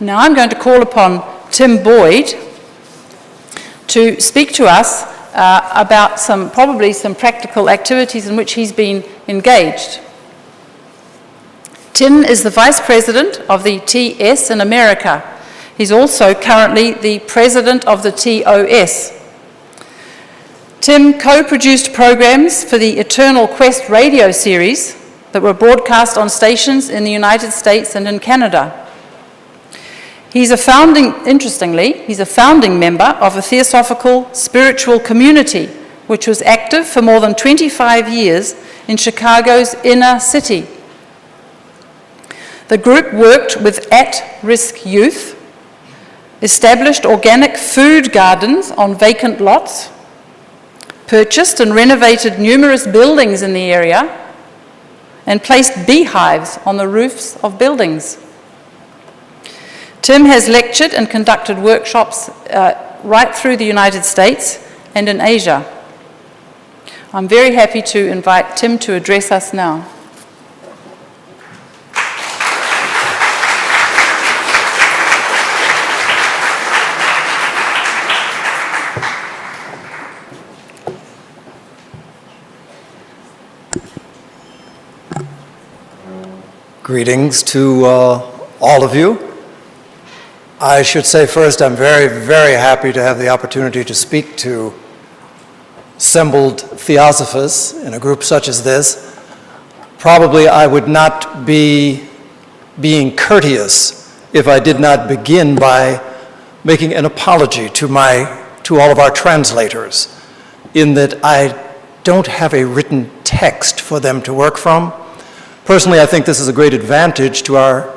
Now I'm going to call upon Tim Boyd to speak to us about probably some practical activities in which he's been engaged. Tim is the Vice President of the TS in America. He's also currently the President of the TOS. Tim co-produced programs for the Eternal Quest radio series that were broadcast on stations in the United States and in Canada. Interestingly, he's a founding member of a theosophical spiritual community which was active for more than 25 years in Chicago's inner city. The group worked with at-risk youth, established organic food gardens on vacant lots, purchased and renovated numerous buildings in the area, and placed beehives on the roofs of buildings. Tim has lectured and conducted workshops right through the United States and in Asia. I'm very happy to invite Tim to address us now. Greetings to all of you. I should say first, I'm very, very happy to have the opportunity to speak to assembled theosophists in a group such as this. Probably I would not be being courteous if I did not begin by making an apology to all of our translators, in that I don't have a written text for them to work from. Personally, I think this is a great advantage to our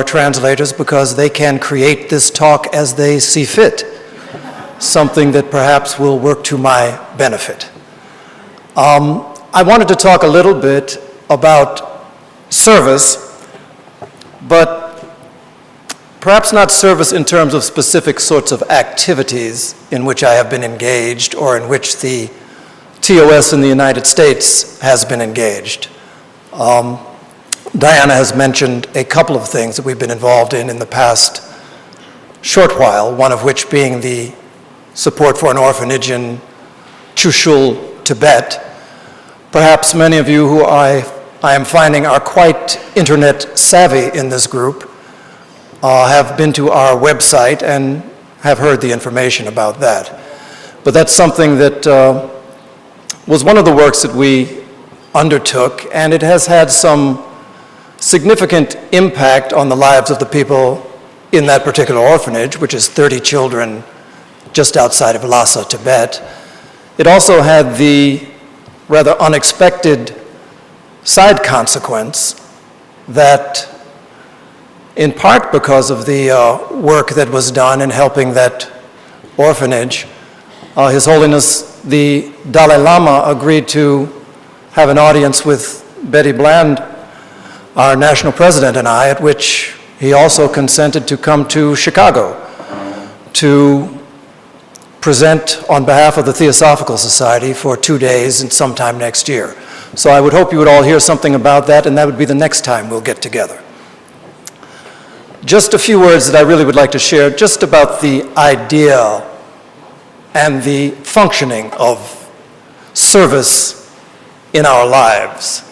translators, because they can create this talk as they see fit, something that perhaps will work to my benefit. I wanted to talk a little bit about service, but perhaps not service in terms of specific sorts of activities in which I have been engaged or in which the TOS in the United States has been engaged. Diana has mentioned a couple of things that we've been involved in the past short while, one of which being the support for an orphanage in Chushul, Tibet. Perhaps many of you who I am finding are quite internet savvy in this group have been to our website and have heard the information about that. But that's something that was one of the works that we undertook, and it has had some significant impact on the lives of the people in that particular orphanage, which is 30 children just outside of Lhasa, Tibet. It also had the rather unexpected side consequence that, in part because of the work that was done in helping that orphanage, His Holiness the Dalai Lama agreed to have an audience with Betty Bland, our national president, and I, at which he also consented to come to Chicago to present on behalf of the Theosophical Society for 2 days and sometime next year. So I would hope you would all hear something about that, and that would be the next time we'll get together. Just a few words that I really would like to share just about the idea and the functioning of service in our lives.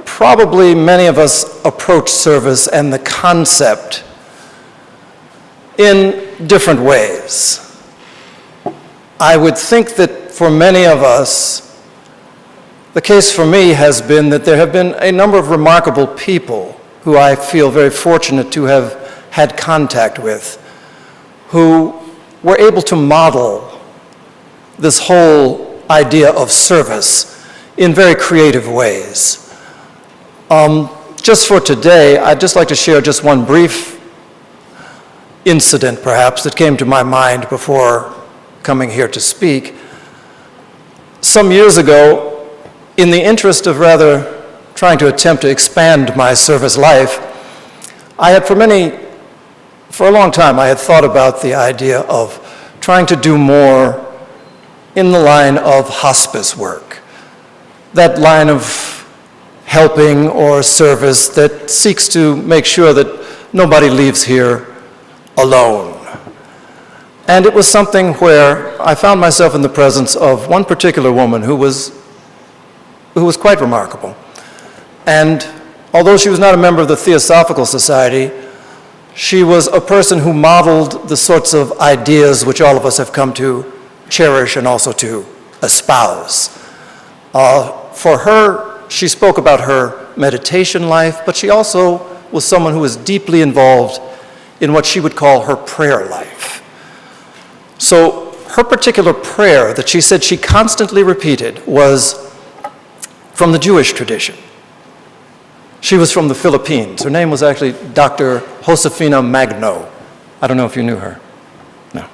Probably many of us approach service and the concept in different ways. I would think that for many of us, the case for me has been that there have been a number of remarkable people who I feel very fortunate to have had contact with, who were able to model this whole idea of service in very creative ways. Just for today, I'd just like to share just one brief incident, perhaps, that came to my mind before coming here to speak. Some years ago, in the interest of rather trying to attempt to expand my service life, I had for a long time, I had thought about the idea of trying to do more in the line of hospice work, that line of helping or service that seeks to make sure that nobody leaves here alone. And it was something where I found myself in the presence of one particular woman who was quite remarkable. And although she was not a member of the Theosophical Society, she was a person who modeled the sorts of ideas which all of us have come to cherish and also to espouse. For her, she spoke about her meditation life, but she also was someone who was deeply involved in what she would call her prayer life. So her particular prayer that she said she constantly repeated was from the Jewish tradition. She was from the Philippines. Her name was actually Dr. Josefina Magno. I don't know if you knew her. No.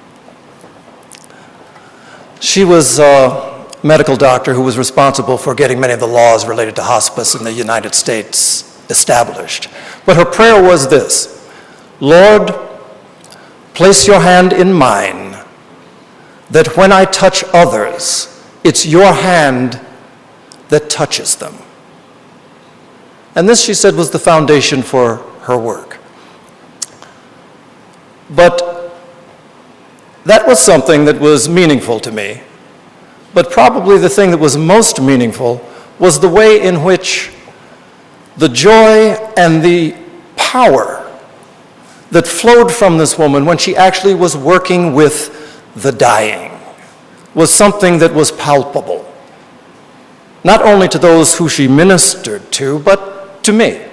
She was a medical doctor who was responsible for getting many of the laws related to hospice in the United States established. But her prayer was this: Lord, place your hand in mine, that when I touch others, it's your hand that touches them. And this, she said, was the foundation for her work. But that was something that was meaningful to me. But probably the thing that was most meaningful was the way in which the joy and the power that flowed from this woman when she actually was working with the dying was something that was palpable, not only to those who she ministered to, but to me,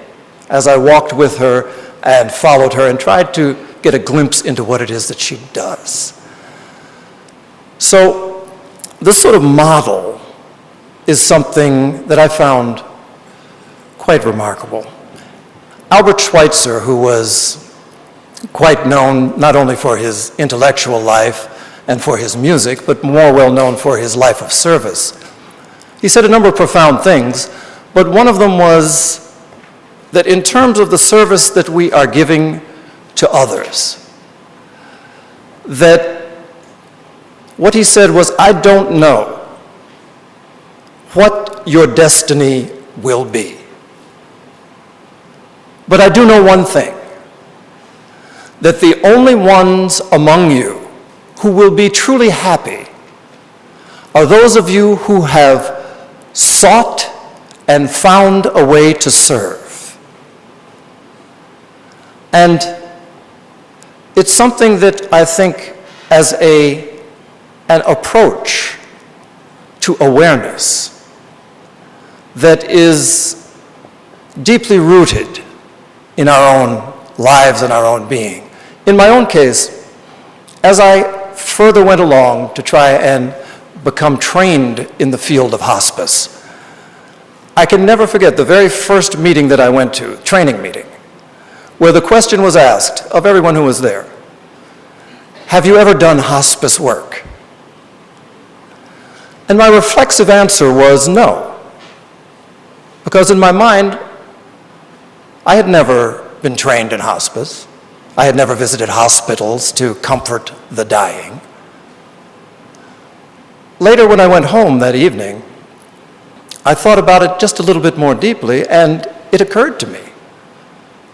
as I walked with her and followed her and tried to get a glimpse into what it is that she does. So this sort of model is something that I found quite remarkable. Albert Schweitzer, who was quite known not only for his intellectual life and for his music, but more well known for his life of service, he said a number of profound things, but one of them was that in terms of the service that we are giving to others, that what he said was, I don't know what your destiny will be, but I do know one thing, that the only ones among you who will be truly happy are those of you who have sought and found a way to serve. And it's something that I think as an approach to awareness that is deeply rooted in our own lives and our own being. In my own case, as I further went along to try and become trained in the field of hospice, I can never forget the very first meeting that I went to, training meeting, where the question was asked of everyone who was there, have you ever done hospice work? And my reflexive answer was no, because in my mind, I had never been trained in hospice. I had never visited hospitals to comfort the dying. Later, when I went home that evening, I thought about it just a little bit more deeply, and it occurred to me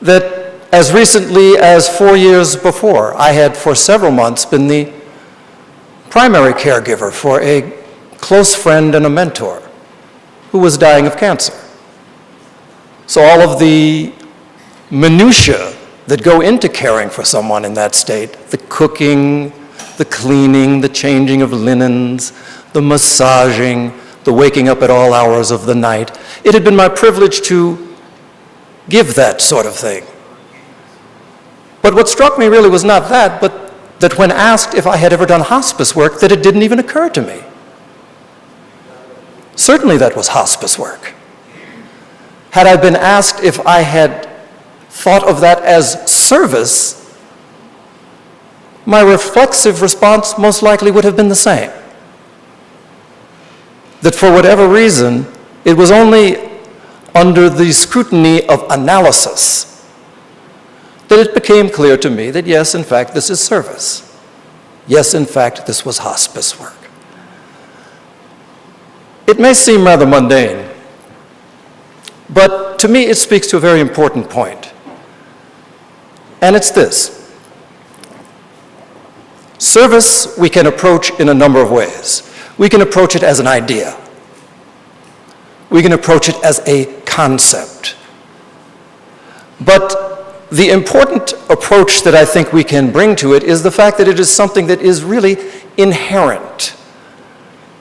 that as recently as 4 years before, I had for several months been the primary caregiver for a close friend and a mentor who was dying of cancer. So all of the minutiae that go into caring for someone in that state, the cooking, the cleaning, the changing of linens, the massaging, the waking up at all hours of the night, it had been my privilege to give that sort of thing. But what struck me really was not that, but that when asked if I had ever done hospice work, that it didn't even occur to me. Certainly that was hospice work. Had I been asked if I had thought of that as service, my reflexive response most likely would have been the same. That for whatever reason, it was only under the scrutiny of analysis that it became clear to me that yes, in fact, this is service. Yes, in fact, this was hospice work. It may seem rather mundane, but to me it speaks to a very important point. And it's this. Service we can approach in a number of ways. We can approach it as an idea. We can approach it as a concept. But the important approach that I think we can bring to it is the fact that it is something that is really inherent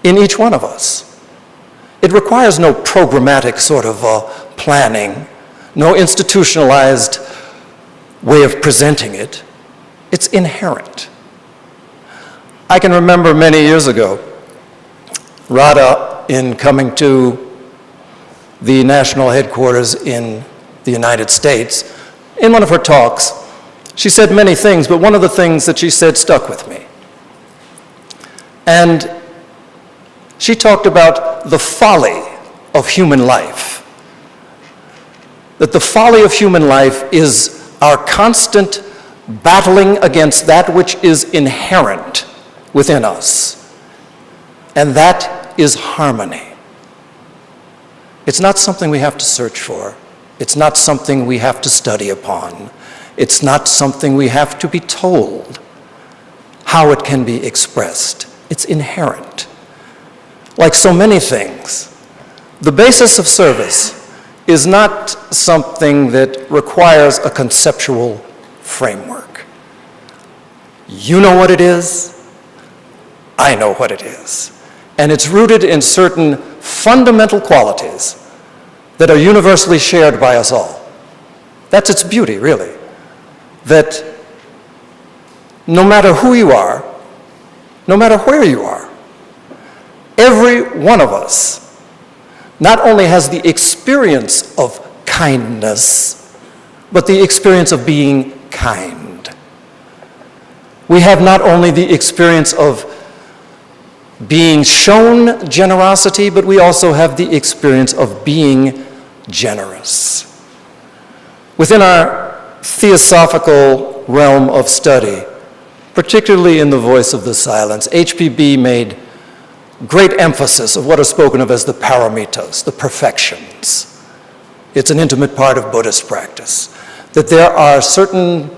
in each one of us. It requires no programmatic sort of planning, no institutionalized way of presenting it. It's inherent. I can remember many years ago, Radha, in coming to the national headquarters in the United States, in one of her talks, she said many things, but one of the things that she said stuck with me. And she talked about the folly of human life. That the folly of human life is our constant battling against that which is inherent within us. And that is harmony. It's not something we have to search for. It's not something we have to study upon. It's not something we have to be told how it can be expressed. It's inherent. Like so many things, the basis of service is not something that requires a conceptual framework. You know what it is, I know what it is. And it's rooted in certain fundamental qualities that are universally shared by us all. That's its beauty, really. That no matter who you are, no matter where you are, every one of us not only has the experience of kindness, but the experience of being kind. We have not only the experience of being shown generosity, but we also have the experience of being generous. Within our theosophical realm of study, particularly in The Voice of the Silence, HPB made great emphasis of what are spoken of as the paramitas, the perfections. It's an intimate part of Buddhist practice, that there are certain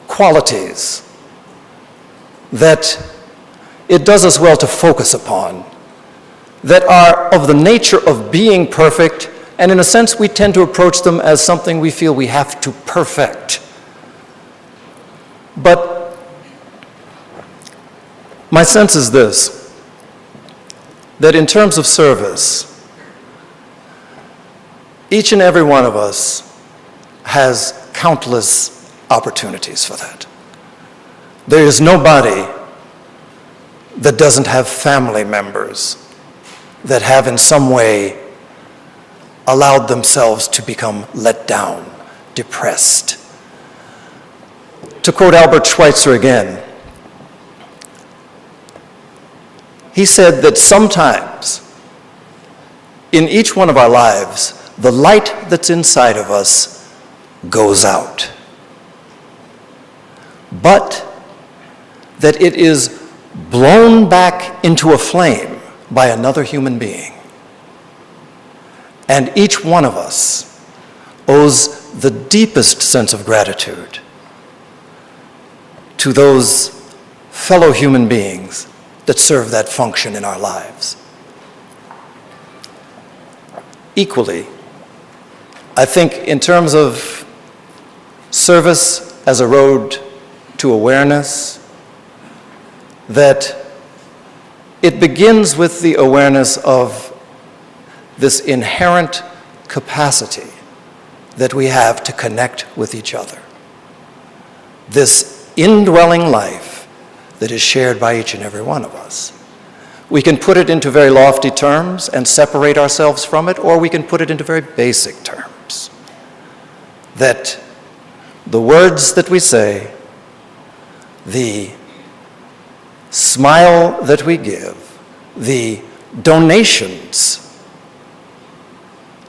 qualities that it does us well to focus upon, that are of the nature of being perfect, and in a sense we tend to approach them as something we feel we have to perfect. But my sense is this, that in terms of service, each and every one of us has countless opportunities for that. There is nobody that doesn't have family members that have in some way allowed themselves to become let down, depressed. To quote Albert Schweitzer again, he said that sometimes in each one of our lives, the light that's inside of us goes out, but that it is blown back into a flame by another human being. And each one of us owes the deepest sense of gratitude to those fellow human beings that serve that function in our lives. Equally, I think in terms of service as a road to awareness, that it begins with the awareness of this inherent capacity that we have to connect with each other. This indwelling life that is shared by each and every one of us. We can put it into very lofty terms and separate ourselves from it, or we can put it into very basic terms. That the words that we say, the smile that we give, the donations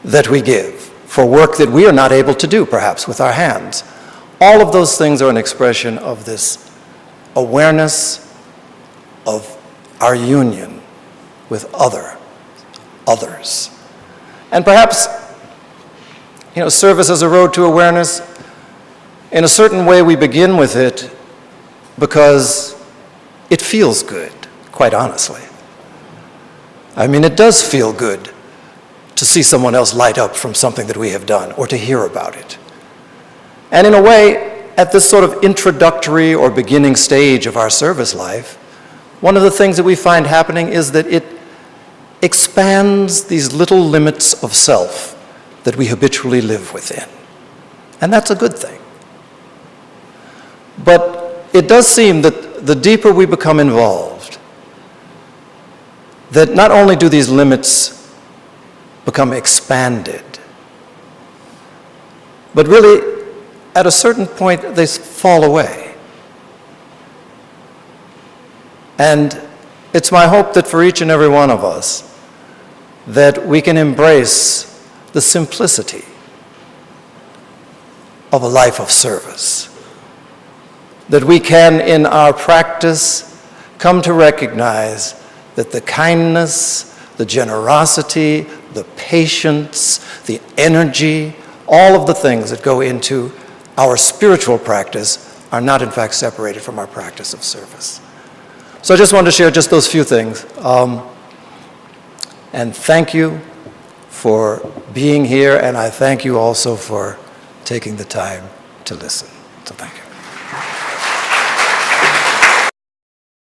that we give for work that we are not able to do, perhaps, with our hands, all of those things are an expression of this awareness of our union with others. And perhaps, service as a road to awareness In a certain way, we begin with it because it feels good, quite honestly. I mean, it does feel good to see someone else light up from something that we have done or to hear about it. And in a way, at this sort of introductory or beginning stage of our service life, one of the things that we find happening is that it expands these little limits of self that we habitually live within. And that's a good thing. But it does seem that the deeper we become involved, that not only do these limits become expanded, but really, at a certain point, they fall away. And it's my hope that for each and every one of us, that we can embrace the simplicity of a life of service. That we can, in our practice, come to recognize that the kindness, the generosity, the patience, the energy, all of the things that go into our spiritual practice are not, in fact, separated from our practice of service. So I just wanted to share just those few things. And thank you for being here, and I thank you also for taking the time to listen. So thank you.